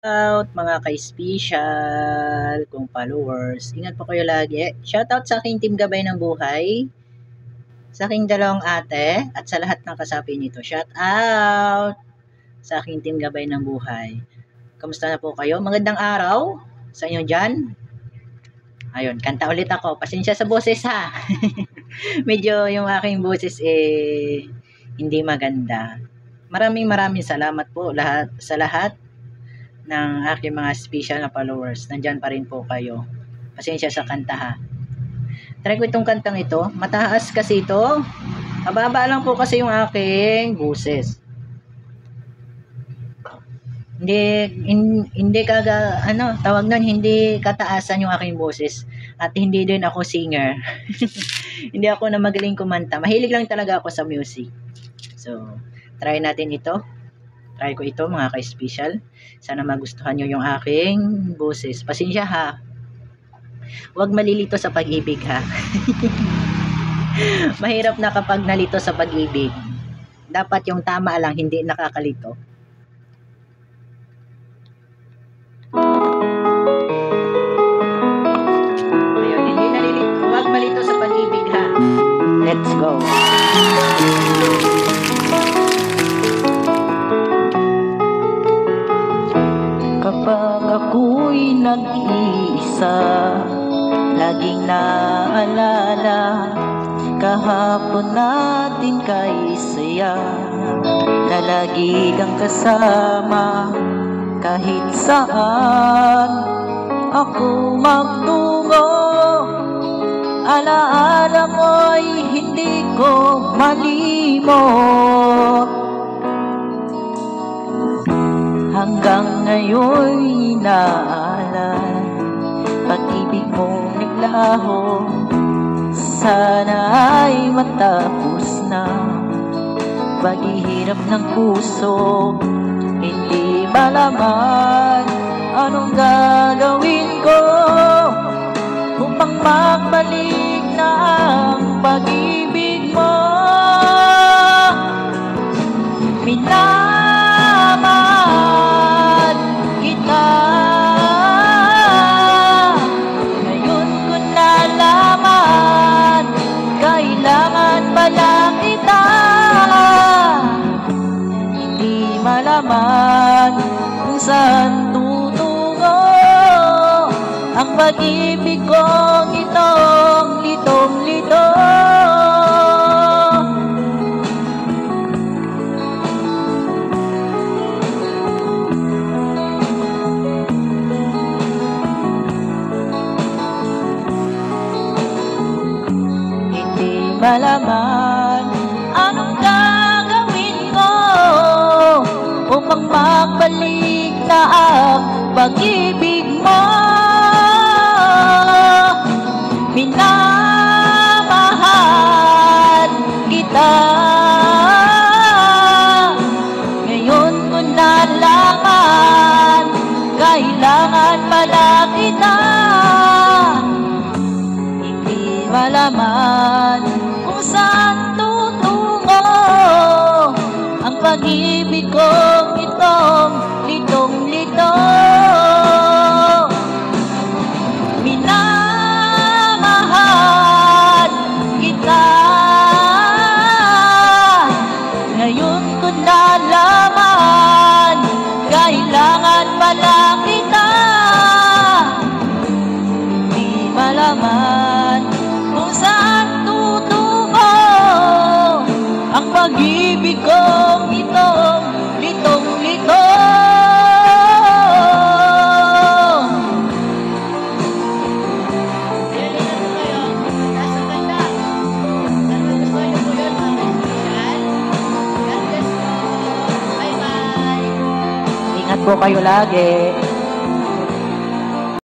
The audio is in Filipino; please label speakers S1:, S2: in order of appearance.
S1: Out mga ka-special kong followers. Ingat po kayo lagi. Shoutout sa aking team Gabay ng Buhay, sa aking dalawang ate, at sa lahat ng kasapi nito. Shoutout sa aking team Gabay ng Buhay. Kamusta na po kayo? Magandang araw sa inyo dyan. Ayun, kanta ulit ako. Pasensya sa boses ha. Medyo yung aking boses hindi maganda. Maraming salamat po sa lahat ng aking mga special na followers. Nandyan pa rin po kayo. Pasensya sa kanta ha. Try ko itong kantang ito. Mataas kasi ito. Mababa lang po kasi yung aking boses. Hindi tawag nun, hindi kataasan yung aking boses. At hindi din ako singer. Hindi ako na magaling kumanta. Mahilig lang talaga ako sa music. So, try natin ito. Try ko ito mga ka-special. Sana magustuhan nyo yung aking boses. Pasensya ha. Huwag malilito sa pag-ibig ha. Mahirap na kapag nalito sa pag-ibig. Dapat yung tama lang, hindi nakakalito. Ayun, hindi nalilito. Huwag malito sa pag-ibig ha. Let's go.
S2: Kapag ako'y nag-iisa, laging naalala kahapon natin kay saya, na lagi kang kasama kahit saan ako magtungo. Alaala mo'y hindi ko malimot, hanggang ngayon'y naalala pag-ibig mong naglaho. Sana ay matapos na paghihirap ng puso. Hindi malaman anong gagawin ko upang magbalik na ang pag-ibig mo. Minamahal kita, ngayon ko nalaman, kailangan pala kita. Hindi malaman kung saan tutungo ang pag-ibig kong itong litong-lito. Malaman anong gagawin ko upang magbalik na ang pag-ibig mo. Minamahal kita, ngayon ko nalaman, kailangan pala kita. Hindi malaman kung saan tutungo ang pag-ibig kong itong litong-lito. Minamahal kita, ngayon ko nalaman, kailangan pala kita. Hindi malaman kung saan tutungo ang pag-ibig kong itong litong-lito.
S1: Ingat po kayo lagi.